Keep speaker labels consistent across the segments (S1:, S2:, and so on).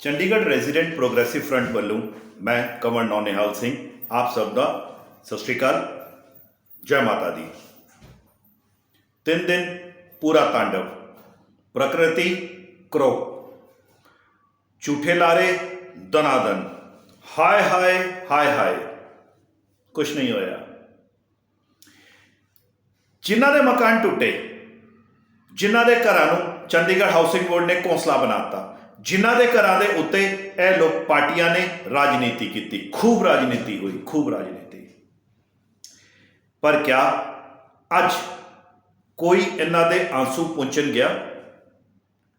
S1: Chandigarh resident progressive front ਵੱਲੋਂ मैं कंवर नौ निहाल सिंह आप सब का सत श्री अकाल, जय माता दी। 3 दिन पूरा तांडव, प्रकृति क्रोध, झूठे लारे दनादन, हाय हाय हाय हाय, कुछ नहीं होया। जिन्हां दे मकान टुटे, जिन्हां दे घरां नूं चंडीगढ़ हाउसिंग बोर्ड ने घोंसला बनाता, जिन्हां दे घरां दे उत्ते ਇਹ लोग पार्टियां ने राजनीति की, खूब राजनीति हुई, खूब राजनीति। पर क्या अज कोई इन्हां दे आंसू पहुंचन गया?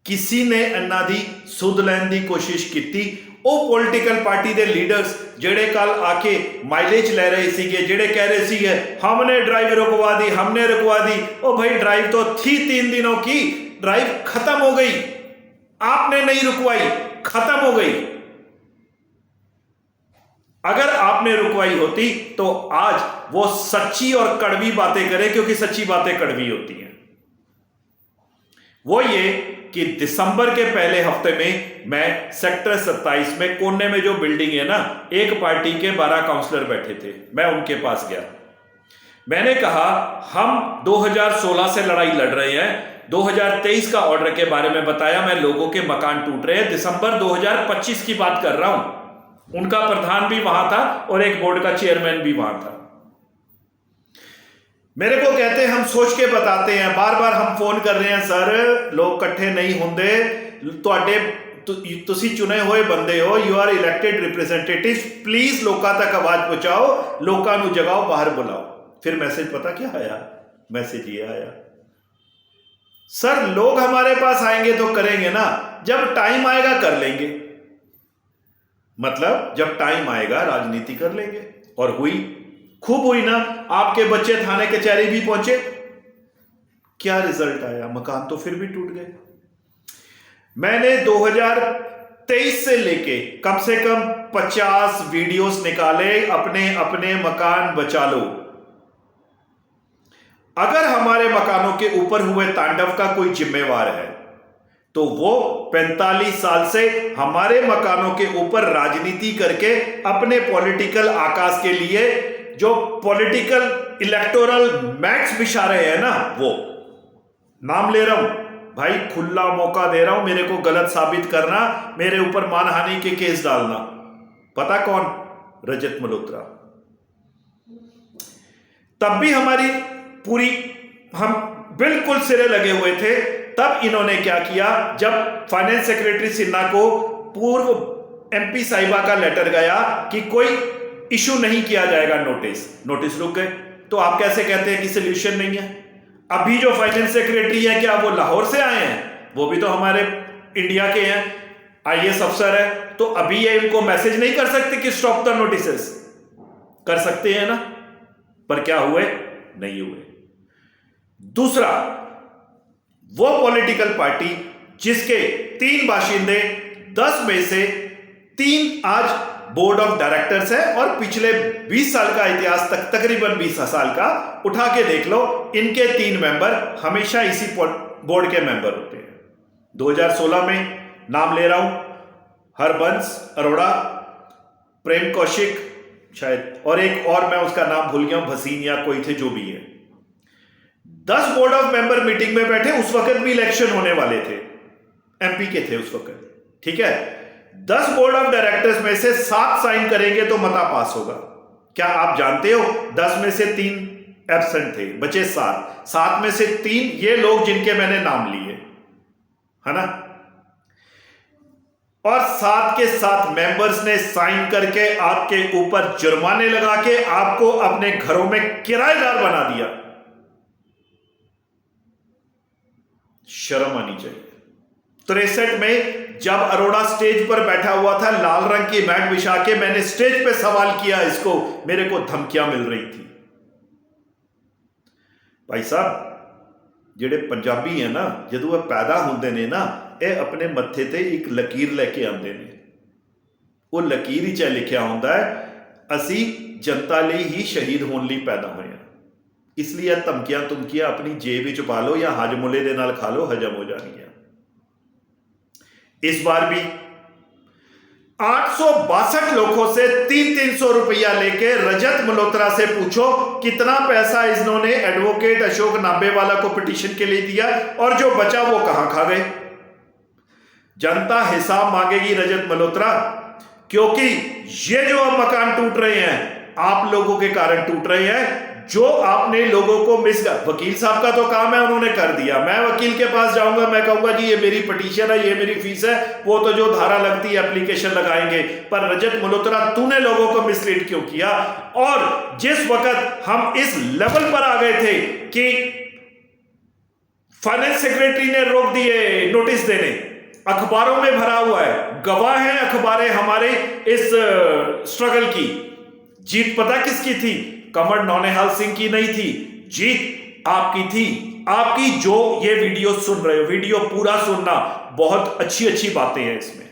S1: किसी ने इन्हां दी सुध लैन दी कोशिश की? वो पॉलिटिकल पार्टी दे लीडर्स जेड़े कल आके माइलेज ले रहे सीगे, जेड़े कह रहे सीगे हमने ड्राइव रुकवा दी, हमने रुकवा दी। ओ भाई, ड्राइव तो थी 3 दिनों की, ड्राइव खत्म हो गई, आपने नहीं रुकवाई, खत्म हो गई। अगर आपने रुकवाई होती तो आज वो सच्ची और कड़वी बातें करे, क्योंकि सच्ची बातें कड़वी होती हैं। वो ये कि दिसंबर के पहले हफ्ते में मैं सेक्टर 27 में कोने में जो बिल्डिंग है ना, एक पार्टी के 12 काउंसलर बैठे थे, मैं उनके पास गया। मैंने कहा हम 2016 से लड़ाई लड़ रहे हैं, 2023 का ऑर्डर के बारे में बताया, मैं लोगों के मकान टूट रहे हैं, दिसंबर 2025 की बात कर रहा हूं। उनका प्रधान भी वहां था और एक बोर्ड का चेयरमैन भी वहां था। मेरे को कहते हम सोच के बताते हैं, बार बार हम फोन कर रहे हैं, सर लोग इकट्ठे नहीं होंगे, तुसी चुने हुए बंदे हो, you are elected representative, please लोगों तक आवाज पहुंचाओ, लोगों को जगाओ, बाहर बुलाओ। फिर मैसेज पता क्या आया? मैसेज ये आया, सर लोग हमारे पास आएंगे तो करेंगे ना, जब टाइम आएगा कर लेंगे। मतलब जब टाइम आएगा राजनीति कर लेंगे। और हुई, खूब हुई ना। आपके बच्चे थाने कचहरी भी पहुंचे, क्या रिजल्ट आया? मकान तो फिर भी टूट गए। मैंने 2023 से लेके कम से कम 50 वीडियोस निकाले, अपने अपने मकान बचा लो। अगर हमारे मकानों के ऊपर हुए तांडव का कोई जिम्मेवार है तो वो 45 साल से हमारे मकानों के ऊपर राजनीति करके अपने पॉलिटिकल आकाश के लिए जो पॉलिटिकल इलेक्टोरल मैट्स बिछा रहे हैं ना, वो नाम ले रहा हूं भाई, खुला मौका दे रहा हूं, मेरे को गलत साबित करना, मेरे ऊपर मानहानि के केस डालना। पता कौन? रजत मल्होत्रा। तब भी हमारी पूरी, हम बिल्कुल सिरे लगे हुए थे। तब इन्होंने क्या किया, जब फाइनेंस सेक्रेटरी सिन्हा को पूर्व एमपी साहिबा का लेटर गया कि कोई इशू नहीं किया जाएगा, नोटिस रुक गए। तो आप कैसे कहते हैं कि सोल्यूशन नहीं है? अभी जो फाइनेंस सेक्रेटरी है, क्या वो लाहौर से आए हैं? वो भी तो हमारे इंडिया के हैं, आईएएस अफसर है। तो अभी ये इनको मैसेज नहीं कर सकते कि स्टॉप द नोटिसेस? कर सकते हैं ना। पर क्या हुए? नहीं हुए। दूसरा, वो पॉलिटिकल पार्टी जिसके 3 बाशिंदे 10 में से 3 आज बोर्ड ऑफ डायरेक्टर्स है, और पिछले 20 साल का इतिहास तक, तकरीबन 20 साल का उठा के देख लो, इनके 3 मेंबर हमेशा इसी बोर्ड के मेंबर होते हैं। 2016 में नाम ले रहा हूं, हरबंस अरोड़ा, प्रेम कौशिक शायद, और एक और मैं उसका नाम भूल गया हूं, भसीन या कोई थे, जो भी है। 10 बोर्ड ऑफ मेंबर मीटिंग में बैठे, उस वक्त भी इलेक्शन होने वाले थे, एमपी के थे उस वक्त, ठीक है। 10 बोर्ड ऑफ डायरेक्टर्स में से 7 साइन करेंगे तो मता पास होगा। क्या आप जानते हो? 10 में से 3 एब्सेंट थे, बचे 7 में से 3 ये लोग जिनके मैंने नाम लिए, है ना। और 7 के 7 मेंबर्स ने साइन करके आपके ऊपर जुर्माने लगा के आपको अपने घरों में किराएदार बना दिया। शर्म आनी चाहिए। 63 में जब अरोड़ा स्टेज पर बैठा हुआ था, लाल रंग की मैट बिछा के, मैंने स्टेज पे सवाल किया इसको, मेरे को धमकियां मिल रही थी। भाई साहब, जेडे पंजाबी है ना, जदों वह पैदा होंदे ने ना, ये अपने मत्थे ते एक लकीर लेके आते हैं। वो लकीर ही लिखिया होंदा है, असी जनता लिए ही शहीद होने लिए पैदा हुए हैं। इसलिए धमकियां तुमकियां अपनी जेब विच पा लो, या हजमुले दे नाल खा लो, हजम हो जाएगी। इस बार भी 862 लोगों से 300 रुपया लेके रजत मल्होत्रा से पूछो कितना पैसा इन्होंने एडवोकेट अशोक नाभेवाला को पिटीशन के लिए दिया, और जो बचा वो कहां खा गए। जनता हिसाब मांगेगी रजत मल्होत्रा, क्योंकि ये जो अब मकान टूट रहे हैं आप लोगों के कारण टूट रहे हैं, जो आपने लोगों को वकील साहब का तो काम है, उन्होंने कर दिया। मैं वकील के पास जाऊंगा, मैं कहूंगा जी ये मेरी पिटीशन है, ये मेरी फीस है, वो तो जो धारा लगती है एप्लीकेशन लगाएंगे। पर रजत मल्होत्रा तूने लोगों को मिसलीड क्यों किया? और जिस वक्त हम इस लेवल पर आ गए थे कि फाइनेंस सेक्रेटरी ने रोक दिए नोटिस देने, अखबारों में भरा हुआ है, गवाह हैं अखबारें हमारे इस स्ट्रगल की। जीत पता किसकी थी? कंवर नौनिहाल सिंह की नहीं थी, जीत आपकी थी। आपकी जो ये वीडियो सुन रहे हो, वीडियो पूरा सुनना, बहुत अच्छी अच्छी बातें हैं इसमें।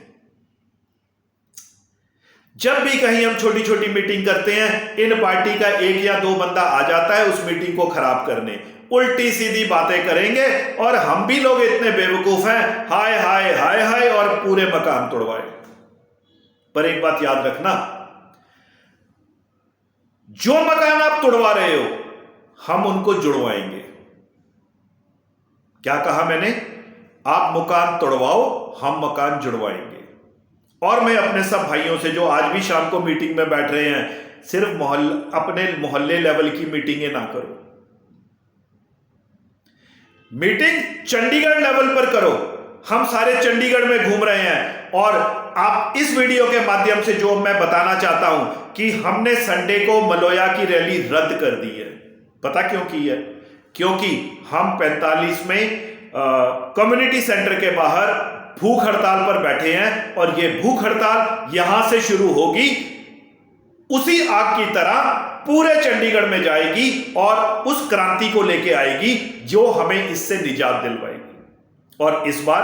S1: जब भी कहीं हम छोटी छोटी मीटिंग करते हैं, इन पार्टी का एक या दो बंदा आ जाता है उस मीटिंग को खराब करने, उल्टी सीधी बातें करेंगे, और हम भी लोग इतने बेवकूफ हैं, हाय हाय हाय हाय, और पूरे मकान तोड़वाए। पर एक बात याद रखना, जो मकान आप तोड़वा रहे हो हम उनको जुड़वाएंगे। क्या कहा मैंने? आप मकान तोड़वाओ, हम मकान जुड़वाएंगे। और मैं अपने सब भाइयों से जो आज भी शाम को मीटिंग में बैठ रहे हैं, सिर्फ अपने मोहल्ले लेवल की मीटिंगें ना करो, मीटिंग चंडीगढ़ लेवल पर करो। हम सारे चंडीगढ़ में घूम रहे हैं, और आप इस वीडियो के माध्यम से जो मैं बताना चाहता हूं कि हमने संडे को मलोया की रैली रद्द कर दी है। पता क्यों की है? क्योंकि हम 45 में कम्युनिटी सेंटर के बाहर भूख हड़ताल पर बैठे हैं, और यह भूख हड़ताल यहां से शुरू होगी, उसी आग की तरह पूरे चंडीगढ़ में जाएगी और उस क्रांति को लेके आएगी जो हमें इससे निजात दिलवाएगी। और इस बार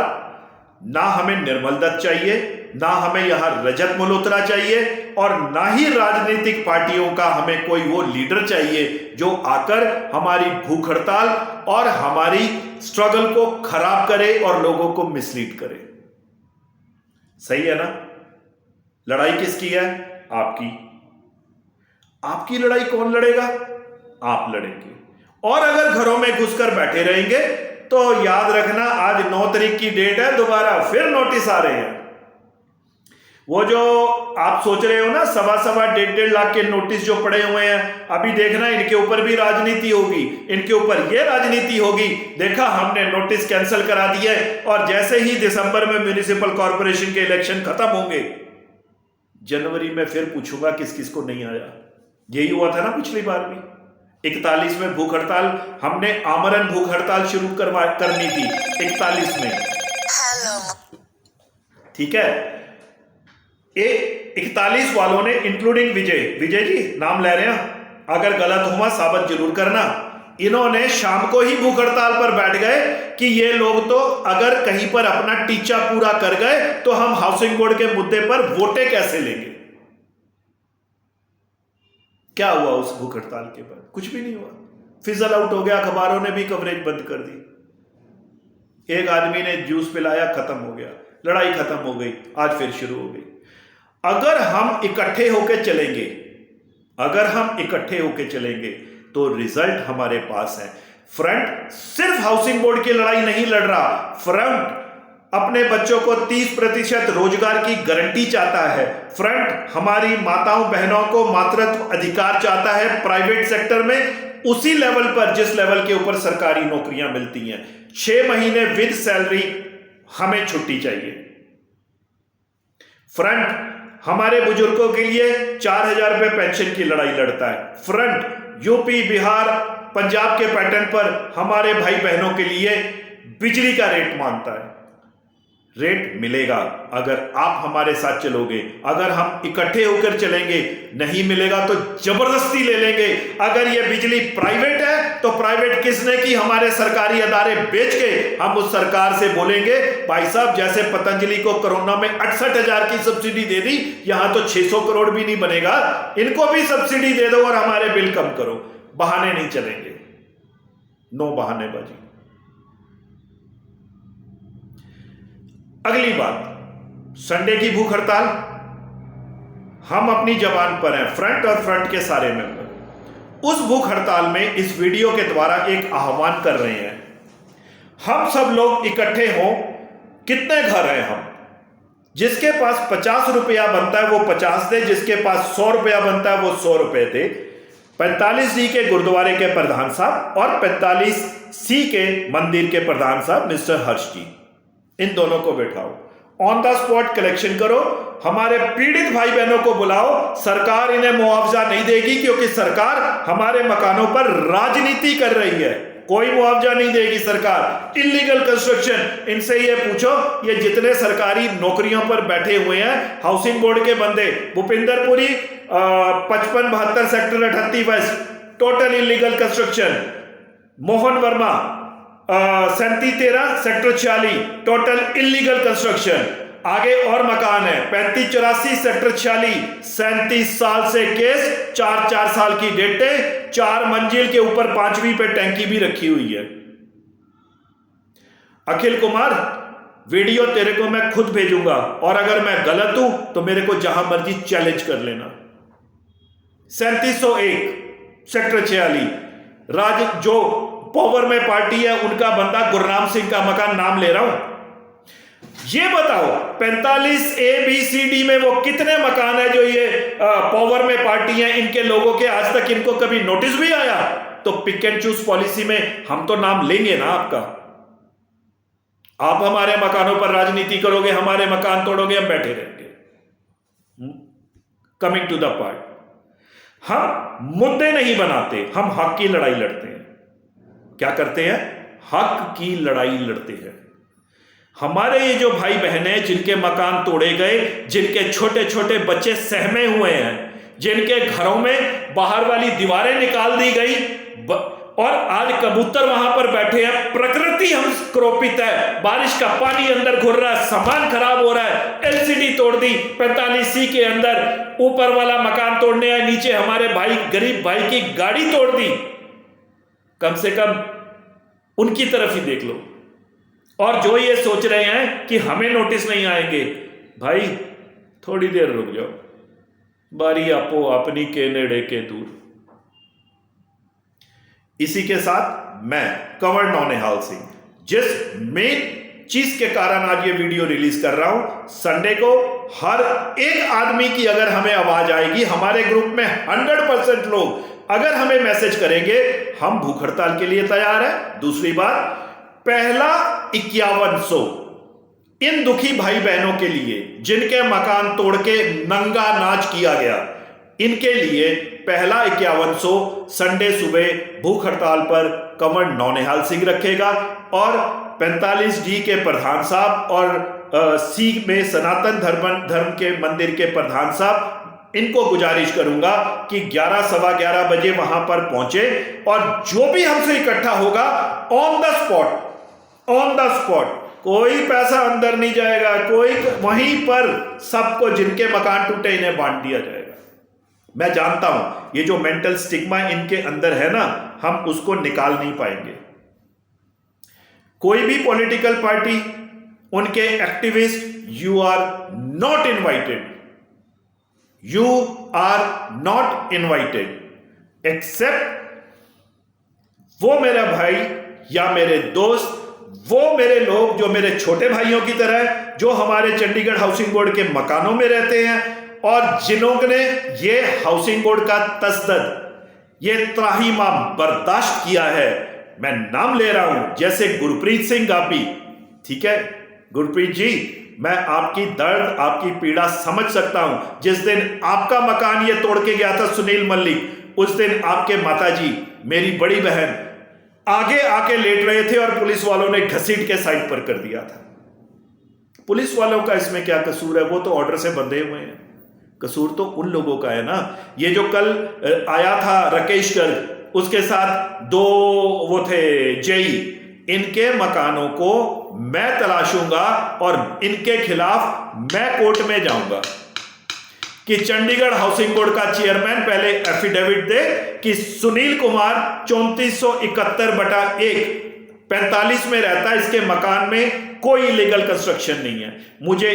S1: ना हमें निर्मल दत्त चाहिए, ना हमें यहां रजत मल्होत्रा चाहिए, और ना ही राजनीतिक पार्टियों का हमें कोई वो लीडर चाहिए जो आकर हमारी भूख हड़ताल और हमारी स्ट्रगल को खराब करे और लोगों को मिसलीड करे। सही है ना? लड़ाई किसकी है? आपकी। आपकी लड़ाई कौन लड़ेगा? आप लड़ेंगे। और अगर घरों में घुसकर बैठे रहेंगे तो याद रखना, आज 9 तारीख की डेट है, दोबारा फिर नोटिस आ रहे हैं। वो जो आप सोच रहे हो ना, 1.25-1.5 लाख के नोटिस जो पड़े हुए हैं, अभी देखना इनके ऊपर भी राजनीति होगी, इनके ऊपर ये राजनीति होगी। देखा, हमने नोटिस कैंसिल करा दिए, और जैसे ही दिसंबर में म्युनिसिपल कॉर्पोरेशन के इलेक्शन खत्म होंगे, जनवरी में फिर पूछूंगा किस किस को नहीं आया। यही हुआ था ना पिछली बार भी। 41 में भूख हड़ताल, हमने आमरण भूख हड़ताल शुरू करनी थी 41 में, ठीक है। 41 वालों ने, इंक्लूडिंग विजय जी नाम ले रहे हैं, अगर गलत हुआ साबित जरूर करना, इन्होंने शाम को ही भूख हड़ताल पर बैठ गए कि ये लोग तो अगर कहीं पर अपना टीचा पूरा कर गए तो हम हाउसिंग बोर्ड के मुद्दे पर वोटें कैसे लेंगे। क्या हुआ उस भूख हड़ताल के बाद? कुछ भी नहीं हुआ, फिजल आउट हो गया। अखबारों ने भी कवरेज बंद कर दी। एक आदमी ने जूस पिलाया, खत्म हो गया, लड़ाई खत्म हो गई, आज फिर शुरू हो गई। अगर हम इकट्ठे होकर चलेंगे, अगर हम इकट्ठे होकर चलेंगे तो रिजल्ट हमारे पास है। फ्रंट सिर्फ हाउसिंग बोर्ड की लड़ाई नहीं लड़ रहा, फ्रंट अपने बच्चों को 30% रोजगार की गारंटी चाहता है। फ्रंट हमारी माताओं बहनों को मातृत्व अधिकार चाहता है प्राइवेट सेक्टर में, उसी लेवल पर जिस लेवल के ऊपर सरकारी नौकरियां मिलती हैं। 6 महीने विद सैलरी हमें छुट्टी चाहिए। फ्रंट हमारे बुजुर्गों के लिए 4,000 रुपए पेंशन की लड़ाई लड़ता है। फ्रंट यूपी, बिहार, पंजाब के पैटर्न पर हमारे भाई बहनों के लिए बिजली का रेट मांगता है। रेट मिलेगा अगर आप हमारे साथ चलोगे, अगर हम इकट्ठे होकर चलेंगे। नहीं मिलेगा तो जबरदस्ती ले लेंगे। अगर ये बिजली प्राइवेट है तो प्राइवेट किसने की? हमारे सरकारी अदारे बेच के हम उस सरकार से बोलेंगे, भाई साहब जैसे पतंजलि को कोरोना में 68,000 की सब्सिडी दे दी, यहां तो 600 करोड़ भी नहीं बनेगा, इनको भी सब्सिडी दे दो और हमारे बिल कम करो। बहाने नहीं चलेंगे, नो बहानेबाजी। अगली बात, संडे की भूख हड़ताल हम अपनी जबान पर हैं, फ्रंट और फ्रंट के सारे मेंबर उस भूख हड़ताल में इस वीडियो के द्वारा एक आह्वान कर रहे हैं, हम सब लोग इकट्ठे हों। कितने घर हैं हम? जिसके पास 50 रुपया बनता है वो 50 दे, जिसके पास 100 रुपया बनता है वो 100 रुपये दे। 45D के गुरुद्वारे के प्रधान साहब और 45C के मंदिर के प्रधान साहब मिस्टर हर्ष जी, इन दोनों को बैठाओ, ऑन द स्पॉट कलेक्शन करो, हमारे पीड़ित भाई बहनों को बुलाओ। सरकार इन्हें मुआवजा नहीं देगी क्योंकि सरकार हमारे मकानों पर राजनीति कर रही है। कोई मुआवजा नहीं देगी सरकार। इलीगल कंस्ट्रक्शन, इनसे ये पूछो, ये जितने सरकारी नौकरियों पर बैठे हुए हैं हाउसिंग बोर्ड के बंदे, Bhupinder Puri 5572 sector 38 west total illegal construction, Mohan Verma 3713 sector 46 total illegal construction. आगे और मकान है 3584 सेक्टर 46, 37 साल से केस, 4 साल की डेटें, 4 मंजिल के ऊपर 5वीं पे टैंकी भी रखी हुई है। अखिल कुमार, वीडियो तेरे को मैं खुद भेजूंगा और अगर मैं गलत हूं तो मेरे को जहां मर्जी चैलेंज कर लेना। 3701 सेक्टर 46 जो पावर में पार्टी है उनका बंदा गुरनाम सिंह का मकान, नाम ले रहा हूं। ये बताओ 45ABCD में वो कितने मकान है जो ये पावर में पार्टी है, इनके लोगों के आज तक इनको कभी नोटिस भी आया? तो पिक एंड चूज पॉलिसी में हम तो नाम लेंगे ना आपका। आप हमारे मकानों पर राजनीति करोगे, हमारे मकान तोड़ोगे, हम बैठे रहेंगे। कमिंग टू द पॉइंट, हम मुद्दे नहीं बनाते, हम हक की लड़ाई लड़ते हैं। क्या करते हैं? हक की लड़ाई लड़ते हैं। हमारे ये जो भाई बहन हैं जिनके मकान तोड़े गए, जिनके छोटे छोटे बच्चे सहमे हुए हैं, जिनके घरों में बाहर वाली दीवारें निकाल दी गई और आज कबूतर वहां पर बैठे हैं, प्रकृति हम क्रोपित है, बारिश का पानी अंदर घुर रहा है, सामान खराब हो रहा है, एलसीडी तोड़ दी 45C के अंदर, ऊपर वाला मकान तोड़ने आए, नीचे हमारे भाई गरीब भाई की गाड़ी तोड़ दी। कम से कम उनकी तरफ ही देख लो। और जो ये सोच रहे हैं कि हमें नोटिस नहीं आएंगे, भाई थोड़ी देर रुक जाओ, बारी आपो अपनी के नेड़े के दूर। इसी के साथ मैं कंवर नौनिहाल सिंह, जिस मेन चीज के कारण आज ये वीडियो रिलीज कर रहा हूं, संडे को हर एक आदमी की अगर हमें आवाज आएगी, हमारे ग्रुप में 100% लोग अगर हमें मैसेज करेंगे, हम भूख हड़ताल के लिए तैयार हैं। दूसरी बात, पहला 5100 इन दुखी भाई बहनों के लिए जिनके मकान तोड़ के नंगा नाच किया गया, इनके लिए पहला 5100 संडे सुबह भूख हड़ताल पर कंवर नौनिहाल सिंह रखेगा और 45D के प्रधान साहब और सी में सनातन धर्म के मंदिर के प्रधान साहब, इनको गुजारिश करूंगा कि 11 सवा 11 बजे वहां पर पहुंचे और जो भी हमसे इकट्ठा होगा ऑन द स्पॉट, कोई पैसा अंदर नहीं जाएगा, कोई वहीं पर सबको जिनके मकान टूटे इन्हें बांट दिया जाएगा। मैं जानता हूं ये जो मेंटल स्टिग्मा इनके अंदर है ना, हम उसको निकाल नहीं पाएंगे। कोई भी पॉलिटिकल पार्टी, उनके activist, you are not invited, you are not invited except वो मेरा भाई या मेरे दोस्त, वो मेरे लोग जो मेरे छोटे भाइयों की तरह है, जो हमारे चंडीगढ़ हाउसिंग बोर्ड के मकानों में रहते हैं और जिन्होंने ये हाउसिंग बोर्ड का तसद्दुद, ये त्राहिमाम बर्दाश्त किया है। मैं नाम ले रहा हूं, जैसे गुरप्रीत सिंह गापी। ठीक है गुरप्रीत जी, मैं आपकी दर्द, आपकी पीड़ा समझ सकता हूं। जिस दिन आपका मकान ये तोड़ के गया था सुनील मल्लिक, उस दिन आपके माताजी, मेरी बड़ी बहन आगे आके लेट रहे थे और पुलिस वालों ने घसीट के साइड पर कर दिया था। पुलिस वालों का इसमें क्या कसूर है? वो तो ऑर्डर से बंधे हुए हैं। कसूर तो उन लोगों का है ना। ये जो कल आया था राकेश गर्ग, उसके साथ 2 वो थे जेई, इनके मकानों को मैं तलाशूंगा और इनके खिलाफ मैं कोर्ट में जाऊंगा कि चंडीगढ़ हाउसिंग बोर्ड का चेयरमैन पहले एफिडेविट दे कि सुनील कुमार 3471/1 45 में रहता है, इसके मकान में कोई इलीगल कंस्ट्रक्शन नहीं है। मुझे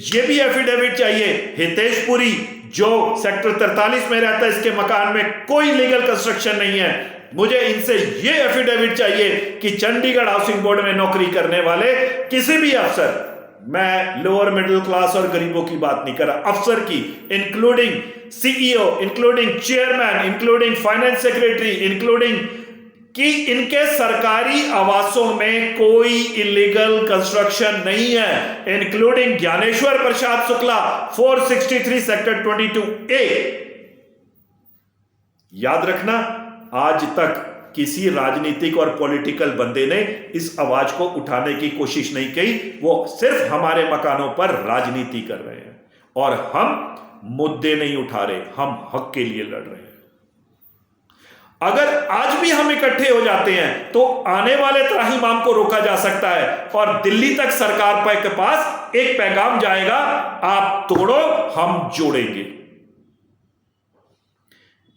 S1: ये भी एफिडेविट चाहिए, हितेश पुरी जो सेक्टर 43 में रहता है, इसके मकान में कोई लीगल कंस्ट्रक्शन नहीं है। मुझे इनसे ये एफिडेविट चाहिए कि चंडीगढ़ हाउसिंग बोर्ड में नौकरी करने वाले किसी भी अफसर, मैं लोअर मिडिल क्लास और गरीबों की बात नहीं कर रहा, अफसर की, including CEO, including chairman, including finance secretary, including कि इनके सरकारी आवासों में कोई इलीगल कंस्ट्रक्शन नहीं है, इंक्लूडिंग ज्ञानेश्वर प्रसाद शुक्ला 463 सेक्टर 22A। याद रखना, आज तक किसी राजनीतिक और पॉलिटिकल बंदे ने इस आवाज को उठाने की कोशिश नहीं की। वो सिर्फ हमारे मकानों पर राजनीति कर रहे हैं और हम मुद्दे नहीं उठा रहे, हम हक के लिए लड़ रहे हैं। अगर आज भी हम इकट्ठे हो जाते हैं तो आने वाले त्राहिमाम को रोका जा सकता है और दिल्ली तक सरकार के पास एक पैगाम जाएगा, आप तोड़ो हम जोड़ेंगे।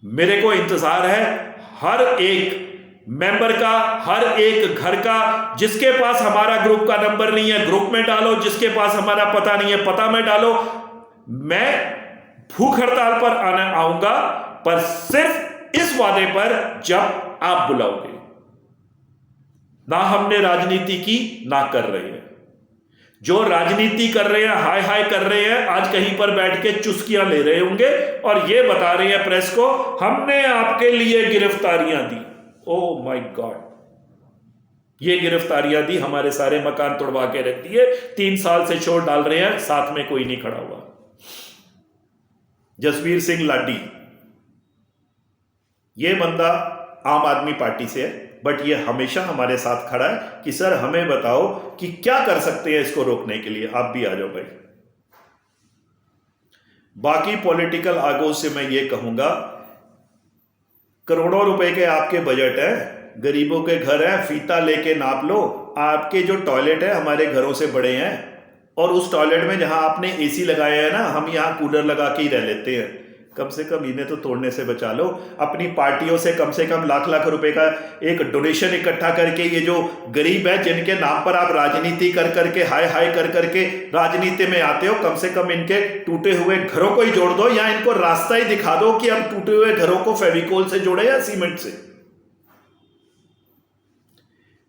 S1: मेरे को इंतजार है हर एक मेंबर का, हर एक घर का। जिसके पास हमारा ग्रुप का नंबर नहीं है ग्रुप में डालो, जिसके पास हमारा पता नहीं है पता में डालो। मैं भूख हड़ताल पर आऊंगा, पर सिर्फ इस वादे पर जब आप बुलाओगे। ना हमने राजनीति की, ना कर रहे हैं। जो राजनीति कर रहे हैं, हाय हाय कर रहे हैं, आज कहीं पर बैठ के चुस्कियां ले रहे होंगे और ये बता रहे हैं प्रेस को, हमने आपके लिए गिरफ्तारियां दी। ओह माय गॉड, ये गिरफ्तारियां दी, हमारे सारे मकान तोड़वा के रख दिए, 3 साल से शोर डाल रहे हैं, साथ में कोई नहीं खड़ा हुआ। जसवीर सिंह लाडी, ये बंदा आम आदमी पार्टी से है, बट ये हमेशा हमारे साथ खड़ा है कि सर हमें बताओ कि क्या कर सकते हैं इसको रोकने के लिए, आप भी आ जाओ भाई। बाकी पॉलिटिकल आगोश से मैं ये कहूंगा, करोड़ों रुपए के आपके बजट है, गरीबों के घर हैं, फीता लेके नाप लो। आपके जो टॉयलेट है हमारे घरों से बड़े हैं, और उस टॉयलेट में जहां आपने एसी लगाया है ना, हम यहां कूलर लगा के ही रह लेते हैं। कम से कम इन्हें तो तोड़ने से बचा लो। अपनी पार्टियों से कम लाख लाख रुपए का एक डोनेशन इकट्ठा करके, ये जो गरीब है जिनके नाम पर आप राजनीति कर करके, हाय हाय कर करके राजनीति में आते हो, कम से कम इनके टूटे हुए घरों को ही जोड़ दो, या इनको रास्ता ही दिखा दो कि हम टूटे हुए घरों को फेविकोल से जोड़े या सीमेंट से।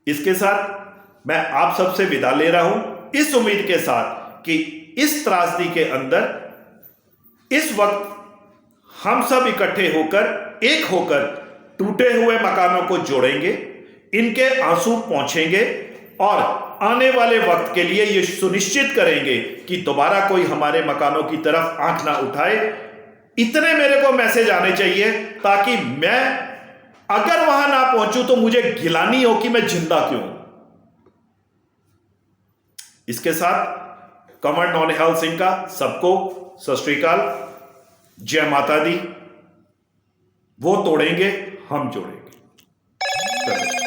S1: इसके साथ मैं आप सबसे विदा ले रहा हूं, इस उम्मीद के साथ कि इस त्रासदी के अंदर इस वक्त हम सब इकट्ठे होकर, एक होकर टूटे हुए मकानों को जोड़ेंगे, इनके आंसू पहुंचेंगे और आने वाले वक्त के लिए यह सुनिश्चित करेंगे कि दोबारा कोई हमारे मकानों की तरफ आंख ना उठाए। इतने मेरे को मैसेज आने चाहिए ताकि मैं अगर वहां ना पहुंचूं तो मुझे गिलानी हो कि मैं जिंदा क्यों। इसके साथ कमर नौनिहाल सिंह का सबको सत श्री अकाल, जय माता दी। वो तोड़ेंगे, हम जोड़ेंगे।